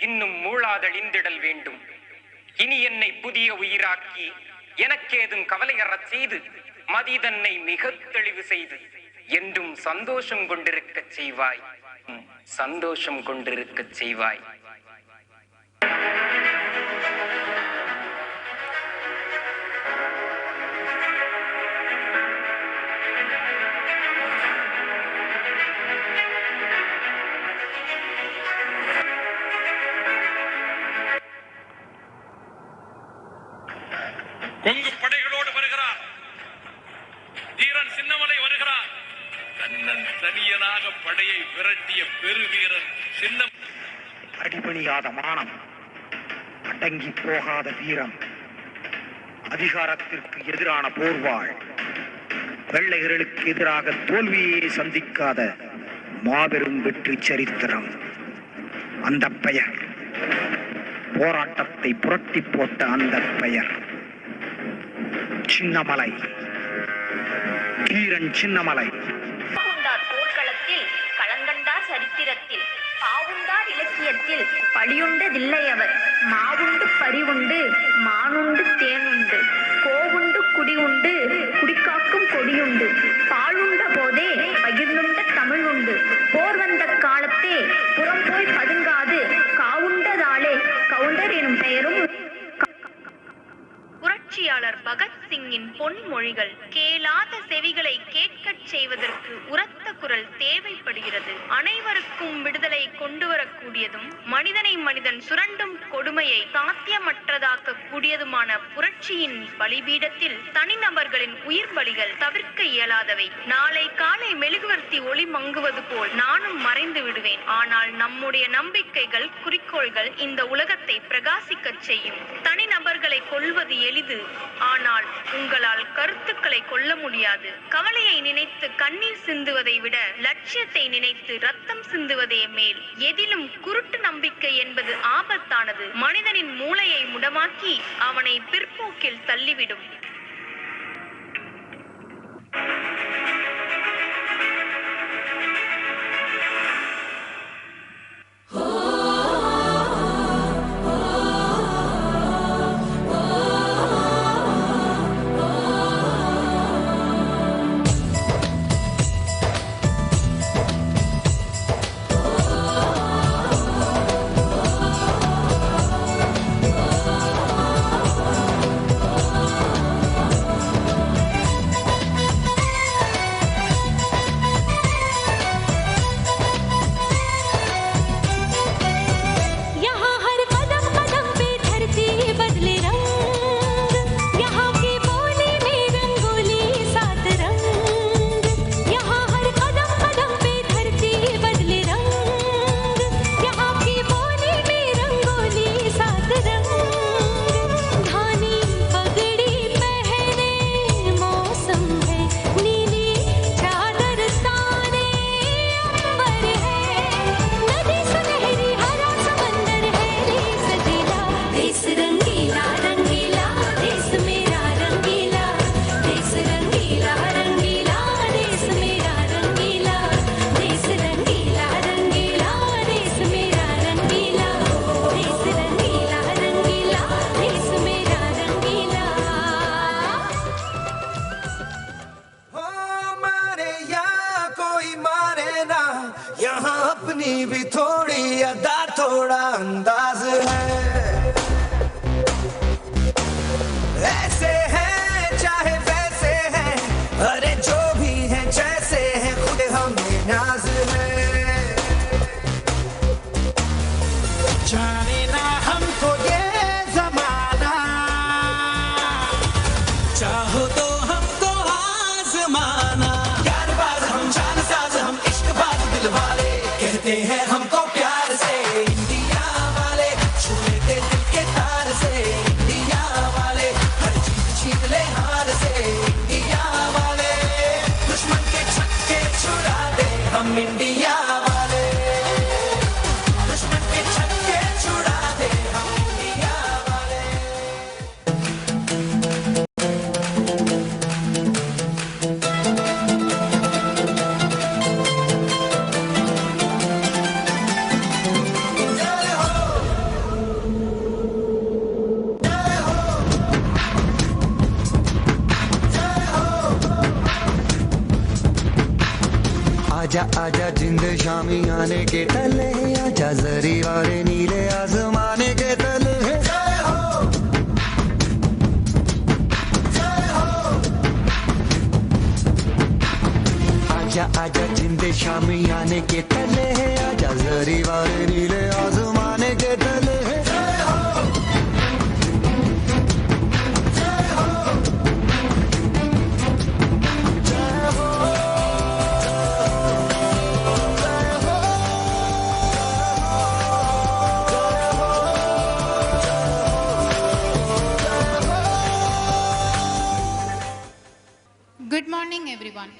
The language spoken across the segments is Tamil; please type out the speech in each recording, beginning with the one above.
இன்னும் மூளாதழிந்திடல் வேண்டும். இனி என்னை புதிய உயிராக்கி எனக்கேதும் கவலையறச் செய்து மதிதன்னை மிக தெளிவு செய்து என்றும் சந்தோஷம் கொண்டிருக்கச் செய்வாய், சந்தோஷம் கொண்டிருக்கச் செய்வாய். கொங்கு படைகளோடு வருகிறார். தீரன் சின்னமலை வருகிறார். கண்ணன் தனியனாக படையை விரட்டிய பெருவீரன் சின்னம். அடிபணியாத மானம், அடங்கி போகாத வீரம், அதிகாரத்திற்கு எதிரான போர்வாள், வெள்ளையர்களுக்கு எதிராக தோல்வியை சந்திக்காத மாபெரும் வெற்றி சரித்திரம். அந்த பெயர், போராட்டத்தை புரட்டி போட்ட அந்த பெயர் சின்னமலை, தீரன் சின்னமலை. போர்க்களத்தில், களங்கண்டார் சரித்திரத்தில், பாவுண்டார் இலக்கியத்தில் பழியுண்டதில்லை அவர். மாவுண்டு பறிவுண்டு மானுண்டு தேனுண்டு, கோவுண்டு குடி உண்டு குடிக்காக்கும் கொடியுண்டு, பாலுண்ட போதே பகிர்ந்துண்ட தமிழ் உண்டு. போர் வந்த காலத்தே புறம் போய் பதுங்காது காவுண்டதாலே கவுண்டர் எனும் பெயரும். புரட்சியாளர் பகத்சிங்கின் பொன்மொழிகள் கேளாத செவிகளை கேட்கச் செய்வதற்கு உரத்த குரல் தேவைப்படுகிறது. அனைவருக்கும் விடுதலை கொண்டு வரக்கூடியதும் மனிதனை மனிதன் சுரண்டும் கொடுமையை சாத்தியமற்றதாக்க கூடியதுமான புரட்சியின் பலிபீடத்தில் தனிநபர்களின் உயிர் பலிகள் தவிர்க்க இயலாதவை. நாளை காலை மெழுகுவர்த்தி ஒளி மங்குவது போல் நானும் மறைந்து விடுவேன். ஆனால் நம்முடைய நம்பிக்கைகள், குறிக்கோள்கள் இந்த உலகத்தை பிரகாசிக்கச் செய்யும். தனிநபர்களை கொல்வது எளிது, ஆனால் உங்களால் கருத்துக்களை கொல்ல முடியாது. கவலையை நினைத்து கண்ணீர் சிந்துவதை விட லட்சியத்தை நினைத்து ரத்தம் சிந்துவதே மேல். எதிலும் குருட்டு நம்பிக்கை என்பது ஆபத்தானது. மனிதனின் மூளையை முடமாக்கி அவனை பிற்போக்கில் தள்ளிவிடும். अपनी भी थोड़ी अदा थोड़ा अंदाज है, ऐसे हैं चाहे वैसे हैं, अरे जो भी हैं जैसे हैं खुद हमें नाज है। जाने ना हमको ये जमाना, चाहो तो हमको आजमाना। यारबाज हम, जानसाज हम, इश्कबाज दिल वाले, कहते हैं हमको प्यार से इंडिया वाले, छू लेते दिल के तार से इंडिया वाले, हर चीज छीन ले हार से इंडिया वाले, दुश्मन के छक्के छुड़ा दे हम आजा आजा जिंद शामी आने के तले आजा जरी वाले नीले आसमाने के तले जय हो जय हो आजा आजा जिंद शामी आने के तले आजा जरी वाले नीले आसमाने के तले जय हो जय हो जय हो Good morning, everyone.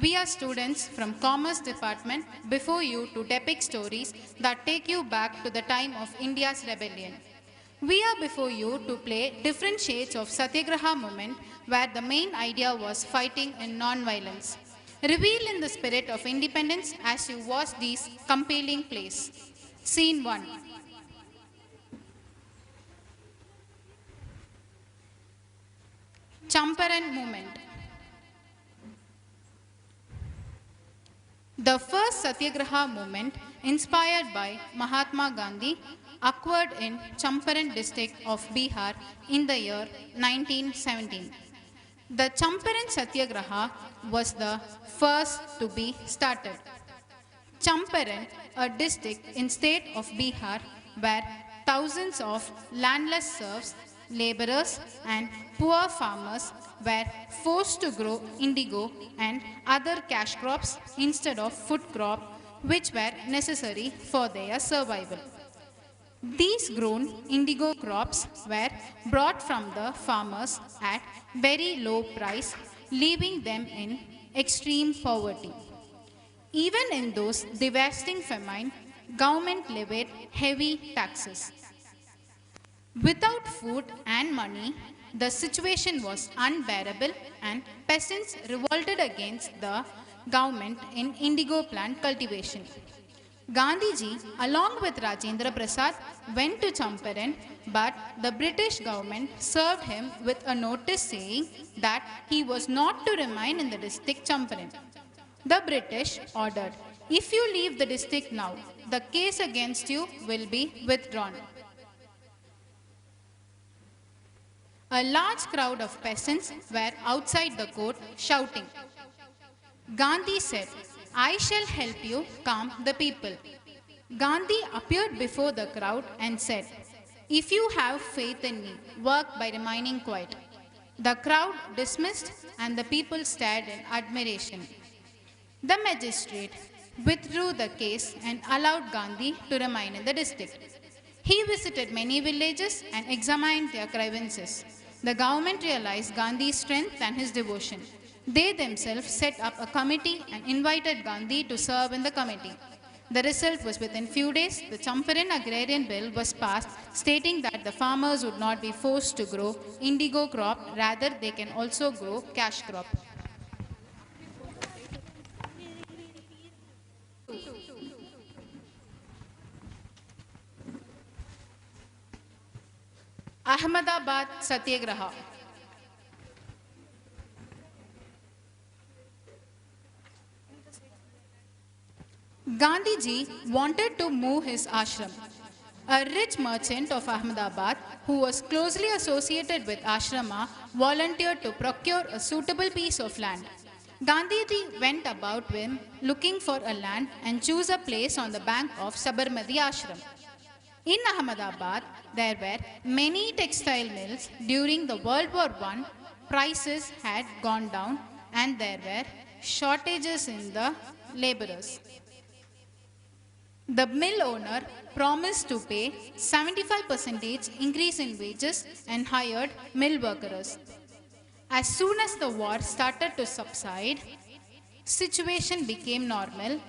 We are students from Commerce Department before you to depict stories that take you back to the time of India's rebellion. We are before you to play different shades of Satyagraha movement where the main idea was fighting in non-violence. Reveal in the spirit of independence as you watch these compelling plays. Scene 1. Champaran movement. The first Satyagraha movement, inspired by Mahatma Gandhi, occurred in Champaran district of Bihar in the year 1917. The Champaran Satyagraha was the first to be started. Champaran, a district in state of Bihar where thousands of landless serfs, laborers and poor farmers were forced to grow indigo and other cash crops instead of food crop which were necessary for their survival. These grown indigo crops were brought from the farmers at very low price, leaving them in extreme poverty. Even in those devastating famine, government levied heavy taxes. Without food and money, the situation was unbearable and peasants revolted against the government in indigo plant cultivation. Gandhiji, along with Rajendra Prasad, went to Champaran, but the British government served him with a notice saying that he was not to remain in the district Champaran. The British ordered, "If you leave the district now, the case against you will be withdrawn." A large crowd of peasants were outside the court shouting. Gandhi said, "I shall help you calm the people." Gandhi appeared before the crowd and said, "If you have faith in me, work by remaining quiet." The crowd dismissed and the people stared in admiration. The magistrate withdrew the case and allowed Gandhi to remain in the district. He visited many villages and examined their grievances. The government realized Gandhi's strength and his devotion. They themselves set up a committee and invited Gandhi to serve in the committee. The result was within few days, the Champaran Agrarian Bill was passed, stating that the farmers would not be forced to grow indigo crop, rather they can also grow cash crop. Ahmedabad Satyagraha. Gandhiji wanted to move his ashram. A rich merchant of Ahmedabad, who was closely associated with ashrama, volunteered to procure a suitable piece of land. Gandhiji went about him looking for a land and chose a place on the bank of Sabarmati ashram. In Ahmedabad, there were many textile mills. During the World War I, prices had gone down and there were shortages in the laborers. The mill owner promised to pay 75% increase in wages and hired mill workers. As soon as the war started to subside, situation became normal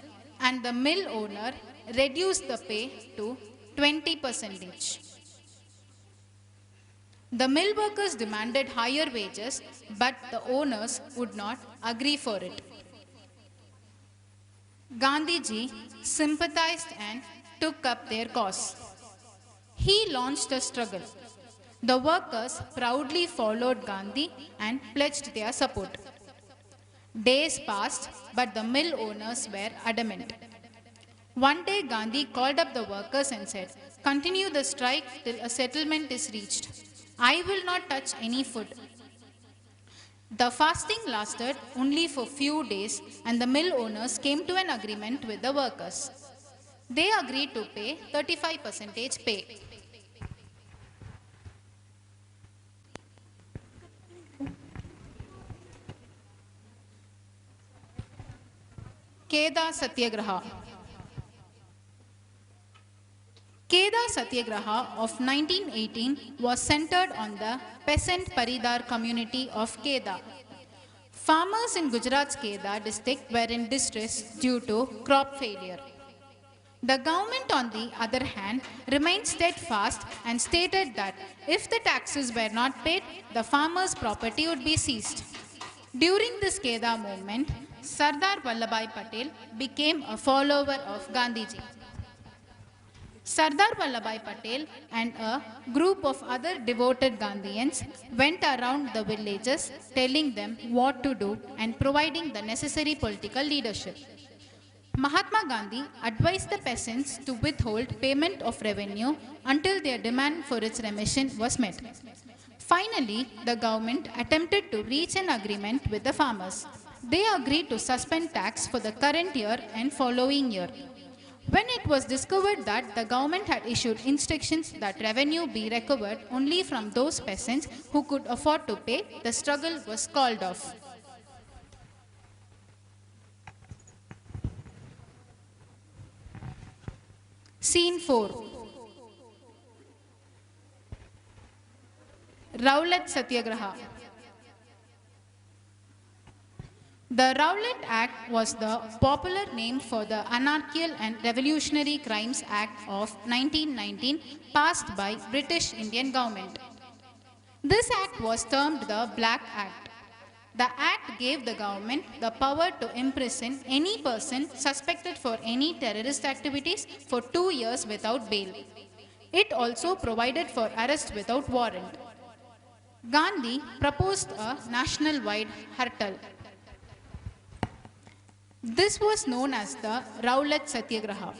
and the mill owner reduced the pay to 20%. The mill workers demanded higher wages, but the owners would not agree for it. Gandhiji sympathized and took up their cause. He launched a struggle. The workers proudly followed Gandhi and pledged their support. Days passed, but the mill owners were adamant. One day, Gandhi called up the workers and said, "Continue the strike till a settlement is reached. I will not touch any food." The fasting lasted only for few days, and the mill owners came to an agreement with the workers. They agreed to pay 35% pay. Kheda Satyagraha. Kheda Satyagraha of 1918 was centered on the peasant Paridar community of Kheda. Farmers in Gujarat's Kheda district were in distress due to crop failure. The government, on the other hand, remained steadfast and stated that if the taxes were not paid, the farmers' property would be seized. During this Kheda movement, Sardar Vallabhbhai Patel became a follower of Gandhiji. Sardar Vallabhbhai Patel and a group of other devoted Gandhians went around the villages telling them what to do and providing the necessary political leadership. Mahatma Gandhi advised the peasants to withhold payment of revenue until their demand for its remission was met. Finally, the government attempted to reach an agreement with the farmers. They agreed to suspend tax for the current year and following year. When it was discovered that the government had issued instructions that revenue be recovered only from those peasants who could afford to pay, the struggle was called off. Scene 4. Rowlatt Satyagraha. The Rowlatt Act was the popular name for the Anarchical and Revolutionary Crimes Act of 1919 passed by British Indian government. This act was termed the Black Act. The act gave the government the power to imprison any person suspected for any terrorist activities for 2 years without bail. It also provided for arrest without warrant. Gandhi proposed a national-wide hartal. This was known as the Rowlatt Satyagraha.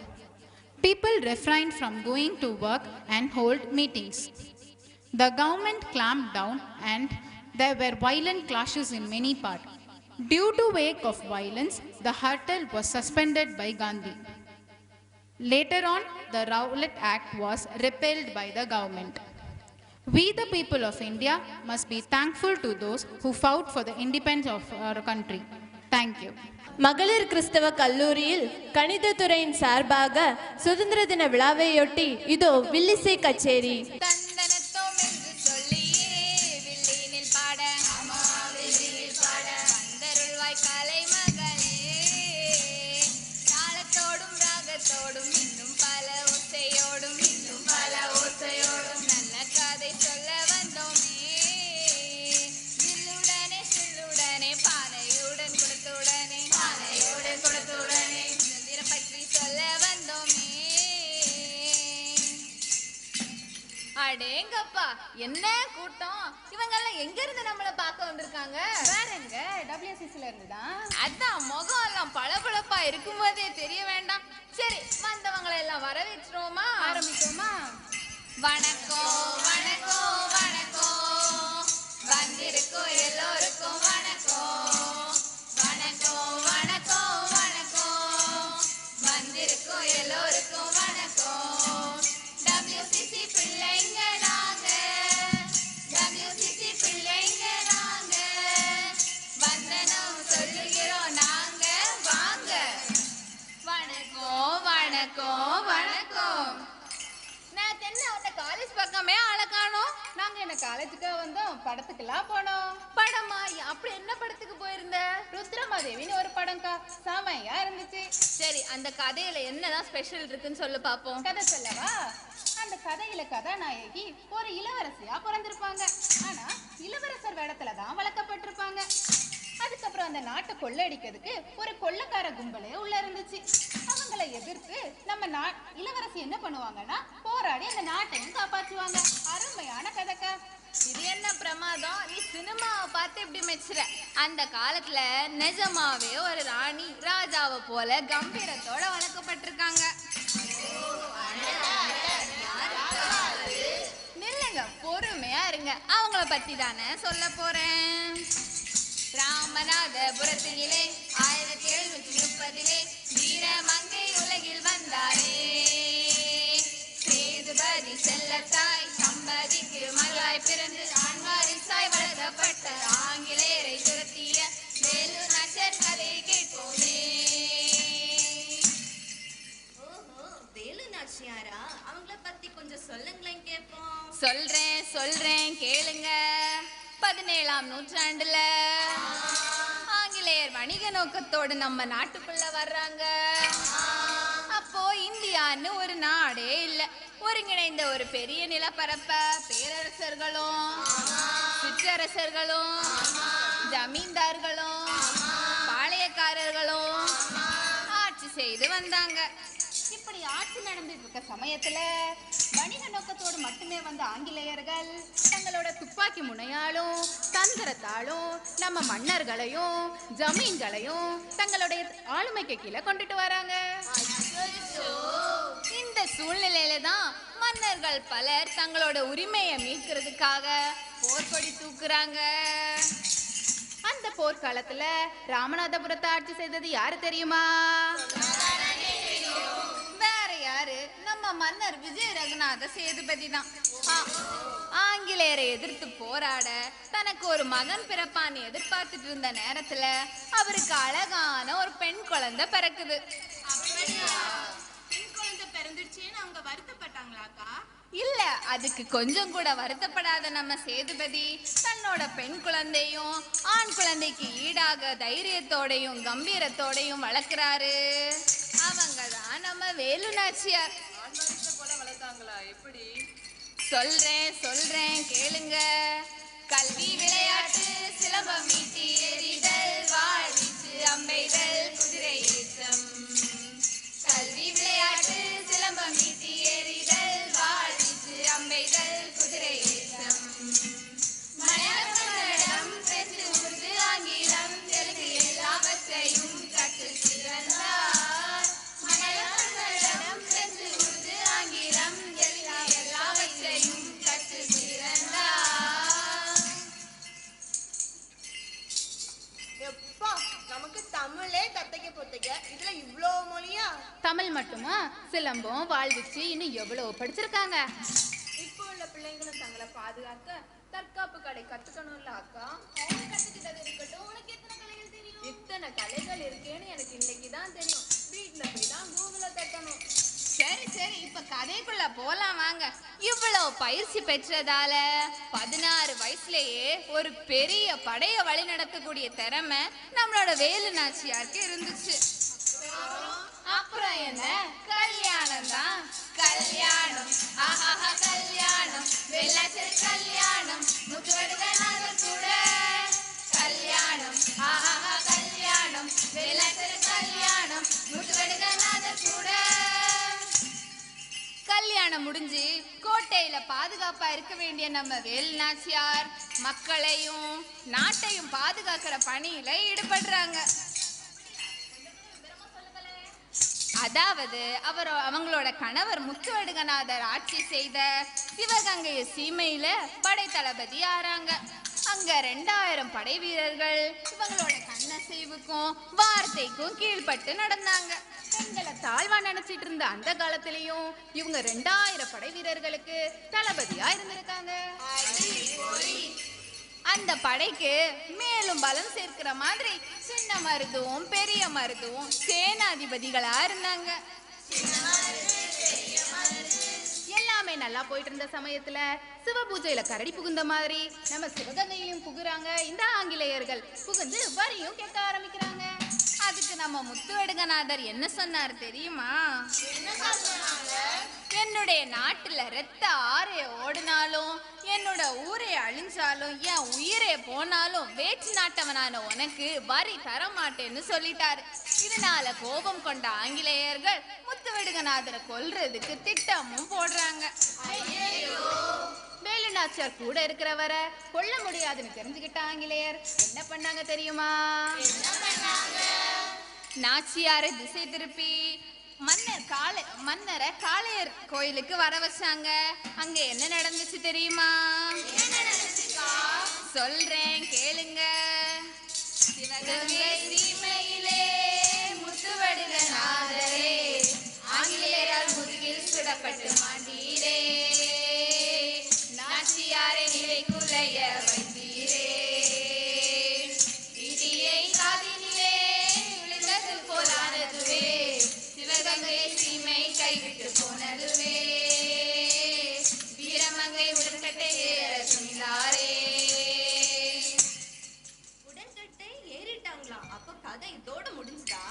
People refrained from going to work and hold meetings. The government clamped down and there were violent clashes in many parts. Due to wake of violence, the hartal was suspended by Gandhi. Later on, the Rowlatt Act was repealed by the government. We, the people of India, must be thankful to those who fought for the independence of our country. Thank you. மகளிர் கிறிஸ்தவ கல்லூரியில் கணித துறையின் சார்பாக சுதந்திர தின விழாவையொட்டி இதோ வில்லிசை கச்சேரி. அடேங்கப்பா, என்ன கூட்டம்! இவங்க எல்லாம் எங்க இருந்து நம்மள பார்க்க வந்திருக்காங்க? வேற எங்க? WCCல இருந்து தான். அதான் முகம் எல்லாம் பளபளப்பா இருக்கும்போதே தெரிய வேண்டாம். சரி, வந்தவங்களை எல்லாம் வரவேற்றோமா? ஆரம்பிச்சோமா? வணக்கம் வணக்கம் வணக்கம், வந்திருக்கும் எல்லோருக்கும் வணக்கம். வணக்கம் வணக்கம் வணக்கம், வந்திருக்கும் எல்லோருக்கும் வணக்கம். WCC பிள்ளைங்க நாங்க, WCC பிள்ளைங்க நாங்க, வந்தனம் சொல்லுகிறோம் நாங்க, வாங்க. வணக்கம் வணக்கம் வணக்கம். நான் தென்ன உன்ன காலேஜ் பக்கமே ஆளை காணோம். நாங்க என்ன காலேஜுக்கு வந்தோம், படத்துக்குலாம் போனோம். படமா? அப்படி என்ன படத்துக்கு போயிருந்த? ருத்ரமாதேவின்னு ஒரு படம்க்கா, செமையா இருந்துச்சு. சரி, அந்த கதையில என்னதான் ஸ்பெஷல் இருக்குன்னு சொல்லு பாப்போம். கதை சொல்லவா? அந்த கதையில கதாநாயகி ஒரு இளவரசியா பிறந்திருப்பாங்க. ஆனா இளவரசர் வேடத்துல தான் வளர்க்கப்பட்டிருப்பாங்க. அதுக்கப்புறம் அந்த நாட்டை கொள்ளையடிக்கிறதுக்கு ஒரு கொள்ளைக்கார கும்பலே உள்ள இருந்துச்சு. அவங்களை எதிர்த்து நம்ம இளவரசி என்ன பண்ணுவாங்கன்னா போராடி அந்த நாட்டையும் காப்பாற்றுவாங்க. அருமையான கதைக்கா. இது என்ன பிரமாதம்! நீ சினிமாவை பார்த்து இப்படி மெச்சுற? அந்த காலத்துல நிஜமாவே ஒரு ராணி ராஜாவை போல கம்பீரத்தோட வளர்க்கப்பட்டிருக்காங்க. நில்லுங்க, பொறுமையா இருங்க, அவங்கள பத்தி தானே சொல்ல போறேன். ராமநாதபுரத்திலே 1730 வீர மங்கை உலகில் வந்தாரே. சேதுபதி செல்லத்தாய் சம்பதிக்கு மகளாய் பிறந்து ஆண்வாரிசாய் வளர்க்கப்பட்ட ஆங்கிலேயரை துரத்திய வேலு நாச்சியார் கதையை கேட்போமே. ஓஹோ, வேலு நாச்சியாரா? அவங்கள பத்தி கொஞ்சம் சொல்லுங்களேன், கேட்போம். சொல்றேன் கேளுங்க. 17ஆம் நூற்றாண்டுல ஆங்கிலேயர் வணிக நோக்கத்தோடு நம்ம நாட்டுக்குள்ள வர்றாங்க. அப்போ இந்தியான்னு ஒரு நாடே இல்ல. ஒருங்கிணைந்த ஒரு பெரிய நிலப்பரப்ப பேரரசர்களும் சிற்றரசர்களும் ஜமீன்தார்களும் பாளையக்காரர்களும் ஆட்சி செய்து வந்தாங்க. இப்படி ஆட்சி நடந்துட்டு இருக்க சமயத்துல வணிக நோக்கத்தோடு மட்டுமே வந்த ஆங்கிலேயர்கள் தங்களோட துப்பாக்கி முனையாலும் தந்திரத்தாலும் நம்ம மன்னர்களையும் ஜமீன்களையும் தங்களுடைய ஆளுமைக்கு கீழே கொண்டுட்டு வராங்க. இந்த சூழ்நிலையில தான் மன்னர்கள் பலர் தங்களோட உரிமையை மீட்கிறதுக்காக போர்க்கொடி தூக்குறாங்க. அந்த போர்க்காலத்துல ராமநாதபுரத்தை ஆட்சி செய்தது யாரு தெரியுமா? யாரு? நம்ம மன்னர் விஜய ரகுநாத சேதுபதி தான். ஆங்கிலேயரை எதிர்த்து போராட தனக்கு ஒரு மகன் பிறப்பான்னு எதிர்பார்த்துட்டு இருந்த நேரத்துல அவருக்கு அழகான ஒரு பெண் குழந்தை பிறக்குது. இல்ல, அதுக்கு கொஞ்சம் கூட வருத்தப்படாத நம்ம சேதுபதி தன்னோட பெண் குழந்தையும் ஆண் குழந்தைக்கு ஈடாக தைரியத்தோடையும் கம்பீரத்தோடையும் வளர்க்கிறாரு. அவங்கதான் நம்ம வேலு நாச்சியார். சொல்றேன் கேளுங்க. கல்வி விளையாட்டு சிலம்பம் மீட்டி எறிதல் வாள் வீச்சு அம்பெய்தல் குதிரை ஏற்றம். கல்வி விளையாட்டு சிலம்பம் மீட்டி எறிதல் வாள் வீச்சு அம்பெய்தல் குதிரை ஏற்றம். மலையாளம் பிரெஞ்சு உருது ஆங்கிலம் தெலுங்கு எல்லாவற்றையும் கற்று சிறந்தார். மலையாளம் பிரெஞ்சு உருது ஆங்கிலம் தெலுங்கு எல்லாவற்றையும் கற்று சிறந்தார். எப்பா, நமக்கு தமிழே தத்தைக்க பொத்தைக்க, இதுல இவ்ளோ மொழியா? தமிழ் மட்டுமா, சிலம்பம் வாழ்விச்சு இன்னும் எவ்வளவு படிச்சிருக்காங்க. இப்போ உள்ள பிள்ளைங்களும் தங்களை பாதுகாக்க தற்காப்பு கலை கத்துக்கணும்ல அக்கா. அவங்க கத்துக்கிட்டது இருக்கட்டும், உனக்கு எத்தனை கலைகள் தெரியும்? இத்தனை கலைகள் இருக்கேன்னு எனக்கு இன்னைக்கு தான் தெரியும். வீட்டுல போய் தான் கூகுள தட்டணும். சரி, இப்ப கதைக்குள்ள போலாம் வாங்க. இவ்வளவு பயிற்சி பெற்றதால 16 வயசுலயே ஒரு பெரிய படைய வழி நடத்தக்கூடிய திறமை நம்மளோட வேலு நாச்சியாருக்கு இருந்துச்சு. அப்புறம் என்ன, கல்யாணம் தான். கல்யாணம், ஆஹா கல்யாணம், வெள்ளாச்சல் கல்யாணம், முத்துவடுகநாதர் கூட கல்யாணம், ஆஹா கல்யாணம், வெள்ளாச்சல் கல்யாணம், முத்துவடுகநாதர் கூட. கல்யாணம் முடிஞ்சு கோட்டையில பாதுகாப்பா இருக்க வேண்டிய நம்ம வேலு நாச்சியார் மக்களையும் நாட்டையும் பாதுகாக்கிற பணியில ஈடுபடுறாங்க. அதாவது அவங்களோட கணவர் முத்துவடுகநாதர் ஆட்சி செய்த சிவகங்கை சீமையில படை தளபதி ஆறாங்க. அங்க 2000 படை வீரர்கள் இவங்களோட கண்ணசைவுக்கும் வார்த்தைக்கும் கீழ்பட்டு நடந்தாங்க. பெண்களை தாழ்வா நினைச்சிட்டு இருந்த அந்த காலத்திலயும் இவங்க 2000 படை வீரர்களுக்கு தளபதியா இருந்திருக்காங்க. அந்த படைக்கு மேலும் பலம் சேர்க்கிற மாதிரி சின்ன மருதுவும் பெரிய மருதுவும் சேனாதிபதிகளா இருந்தாங்க. எல்லாமே நல்லா போயிட்டு இருந்த சமயத்துல சிவபூஜையில கரடி புகுந்த மாதிரி நம்ம சிவகங்கையிலும் புகுறாங்க இந்த ஆங்கிலேயர்கள். புகுந்து வரியும் கேட்க ஆரம்பிக்கிறாங்க. அதுக்கு நம்ம முத்துவடுகநாதர் என்ன சொன்னார் தெரியுமா? என்னுடைய நாட்டுல ரத்த ஆறே ஓடினாலும் என்னோட ஊரே அழிஞ்சாலும் என் உயிரே போனாலும் வேற்று நாட்டவனான உனக்கு வரி தர மாட்டேன்னு சொல்லிட்டாரு. இதனால கோபம் கொண்ட ஆங்கிலேயர்கள் முத்துவடுகநாதரை கொல்றதுக்கு திட்டமும் போடுறாங்க. வேலுநாச்சியார் நாச்சியார் கூட இருக்கிறவரை கொல்ல முடியாதுன்னு தெரிஞ்சுக்கிட்ட ஆங்கிலேயர் என்ன பண்ணாங்க தெரியுமா? நாச்சியாரை திசை திருப்பி மன்னரை காளையர் கோயிலுக்கு வர வச்சாங்க. அங்க என்ன நடந்துச்சு தெரியுமா? சொல்றேன் கேளுங்க. சிவகங்கை சீமையிலே முத்துவடுக நாதரே, ஆங்கிலேயரால் முதுகில் சுடப்பட்டு மாண்டீரே, நாச்சியாரை நிலை குலைய வைத்தீரே, இடியை காதினிலே விழுந்தது போலானதுவே, சிவகங்கை சீமை கைவிட்டு போனதுவே, வீரமங்கை உடன்கட்டை ஏற துணிந்தாரே. உடன்கட்டை ஏறிட்டாங்களா? அப்ப கதை இதோட முடிஞ்சுதா?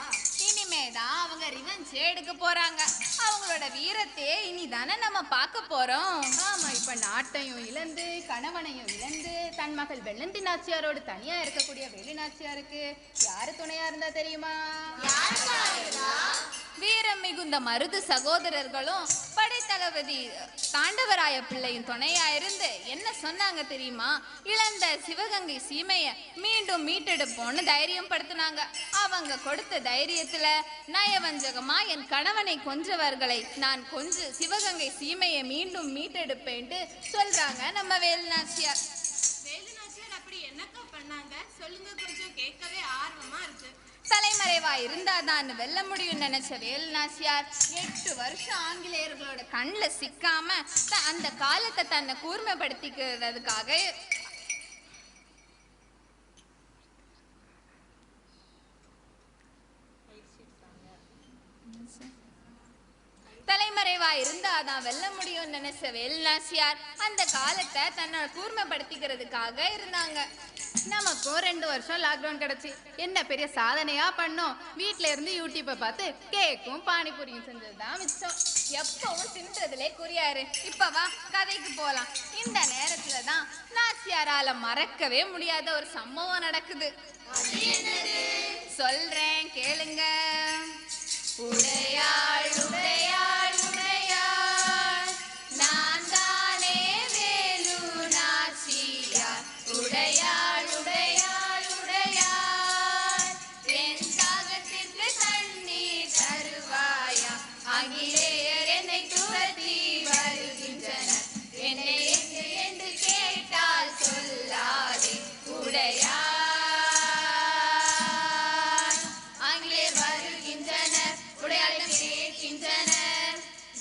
இனிமேதான் அவங்க ரிவெஞ்ச் எடுக்க போறாங்க. அவங்களோட வீரத்தையே இனிதானே நம்ம பார்க்க போறோம். ஆமா, இப்ப நாட்டையும் இழந்து கணவனையும் இழந்து தன் மகள் வெள்ளந்தி நாச்சியாரோடு தனியா இருக்கக்கூடிய வேலு நாச்சியாருக்கு யாரு துணையா இருந்தா தெரியுமா? வீரம் மிகுந்த மருது சகோதரர்களும் படைத்தளபதி தாண்டவராய பிள்ளையும் துணையா இருந்து என்ன சொன்னாங்க தெரியுமா? இழந்த சிவகங்கை சீமைய மீண்டும் மீட்டெடுப்போம்னு தைரியம் படுத்தினாங்க. அவங்க கொடுத்த தைரியத்துல நயவஞ்சகமா என் கணவனை கொன்றவர்களை நான் கொஞ்சு சிவகங்கை சீமையை மீண்டும் மீட்டெடுப்பேன்ட்டு சொல்றாங்க நம்ம வேலு நாச்சியார். வேலு நாச்சியார் அப்படி என்னக்கா பண்ணாங்க? சொல்லுங்க, கொஞ்சம் கேட்கவே ஆர்வமா இருக்கு. தலைமறைவா இருந்தாதான் வெல்ல முடியும் நினைச்ச வேலு நாச்சியார் 8 வருஷம் ஆங்கிலேயர்களோட கண்ணில் சிக்காம அந்த காலத்தை தன்னை கூர்மைப்படுத்திக்கிறதுக்காக தலைமறைவா இருந்தாதான் வெல்ல முடியும் நினைச்ச வேலு நாச்சியார் அந்த காலத்தை தன்னோட கூர்மைப்படுத்திக்கிறதுக்காக இருந்தாங்க. நமக்கும் 2 வருஷம் லாக்டவுன் கிடைச்சி என்ன பெரிய சாதனையா பண்ணோம். வீட்டுல இருந்து யூடியூப்பை பார்த்து கேக்கும் பானிபூரியும் செஞ்சதுதான் மிச்சம். எப்பவும் தின்றதுலே குறியாரு. இப்ப வா கதைக்கு போலாம். இந்த நேரத்துலதான் நாச்சியாரால மறக்கவே முடியாத ஒரு சம்பவம் நடக்குது. சொல்றேன் கேளுங்க. உடையாள் உடையாள் உடையாள், நான் தானே வேலு நாச்சியார். உடையாள் உடையாள் உடையாள், என் தாகத்திற்கு தண்ணீர் தருவாயா? ஆங்கிலேயர் என்னை துரத்தி வருகின்றனர், என்னை எங்கு என்று கேட்டால் சொல்லாதே. உடையாள்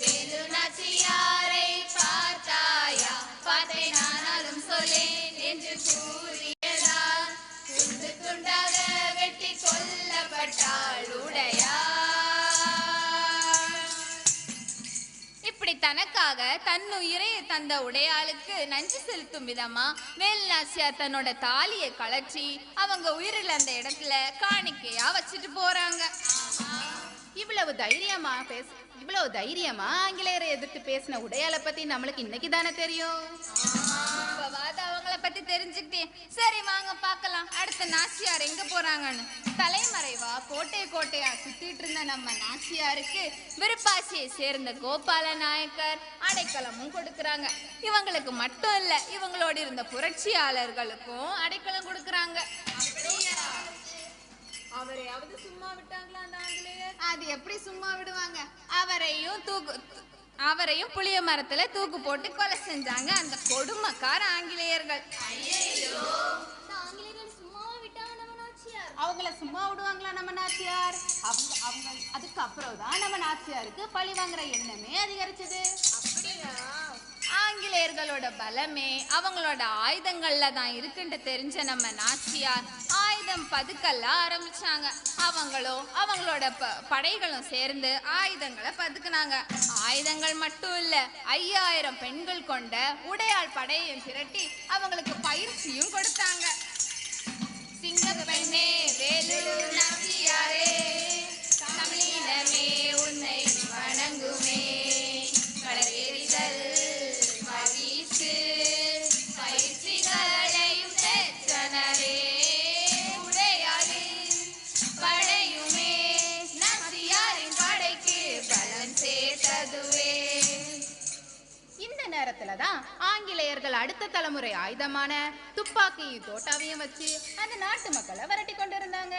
வேலு நாச்சியாரை பார்த்தாயா? பார்த்தேன் ஆனாலும் சொல்லேன் என்று கூறியதால் துண்டு துண்டாக வெட்டி கொல்லப்பட்டாள் உடையாள். இப்படி தனக்காக தன்னுயிரை தந்த உடையாளுக்கு நன்றி செலுத்தும் விதமா வேலு நாச்சியார் தன்னோட தாலியை கலற்றி அவங்க உயிரில் அந்த இடத்துல காணிக்கையா வச்சுட்டு போறாங்க. இவ்வளவு தைரியமா ஆங்கிலேயரை எதிர்த்து பேசின உடையாளை பத்தி நம்மளுக்கு இன்னைக்கு தானே தெரியும். அவங்கள பத்தி தெரிஞ்சுக்கிட்டேன். சரி வாங்க பார்க்கலாம் அடுத்த நாச்சியார் எங்க போறாங்கன்னு. தலைமறைவா கோட்டையா சுத்திட்டு இருந்த நம்ம நாச்சியாருக்கு விருப்பாசியை சேர்ந்த கோபால நாயக்கர் அடைக்கலமும் கொடுக்கறாங்க. இவங்களுக்கு மட்டும் இல்ல, இவங்களோட இருந்த புரட்சியாளர்களுக்கும் அடைக்கலம் கொடுக்கறாங்க. அவரையாவது சும்மா விட்டாங்களா அந்த ஆங்கிலேயர்? அது எப்படி சும்மா விடுவாங்க? அவரையும் புளிய மரத்துல தூக்கு போட்டு கொலை செஞ்சாங்க அந்த கொடுமைக்கார ஆங்கிலேயர்கள். அவங்கள சும்மா விடுவாங்களா நம்ம நாச்சியார்? அவங்க அதுக்கப்புறம் தான் நம்ம நாச்சியாருக்கு பழி வாங்குற எண்ணமே அதிகரிச்சது. அப்படியா? ஆங்கிலேயர்களோட பலமே அவங்களோட ஆயுதங்கள்ல தான் இருக்குன்னு தெரிஞ்ச நம்ம நாச்சியார் ஆயுதம் பதுக்கல்ல ஆரம்பிச்சாங்க. அவங்களும் அவங்களோட படைகளும் சேர்ந்து ஆயுதங்களை பதுக்குனாங்க. ஆயுதங்கள் மட்டும் இல்ல, 5000 பெண்கள் கொண்ட உடையாள் படையையும் திரட்டி அவங்களுக்கு பயிற்சியும் கொடுத்தாங்க. சிங்கப்பெண்ணே வேலு நாச்சியாரே, தமிழினமே உன்னை வணங்குமே, கடலேறிதல் மகிழ்ச்சி பயிற்சிகளையும் பெற்றனரே, உடையாளின் படையுமே நாச்சியாரின் படைக்கு பலன் சேர்த்ததுவே. இந்த நேரத்துல தான் ஆங்கிலேயர்கள் அடுத்த தலைமுறை ஆயுதமான துப்பாக்கியும் தோட்டாவையும் வச்சு அந்த நாட்டு மக்களை விரட்டி கொண்டு இருந்தாங்க.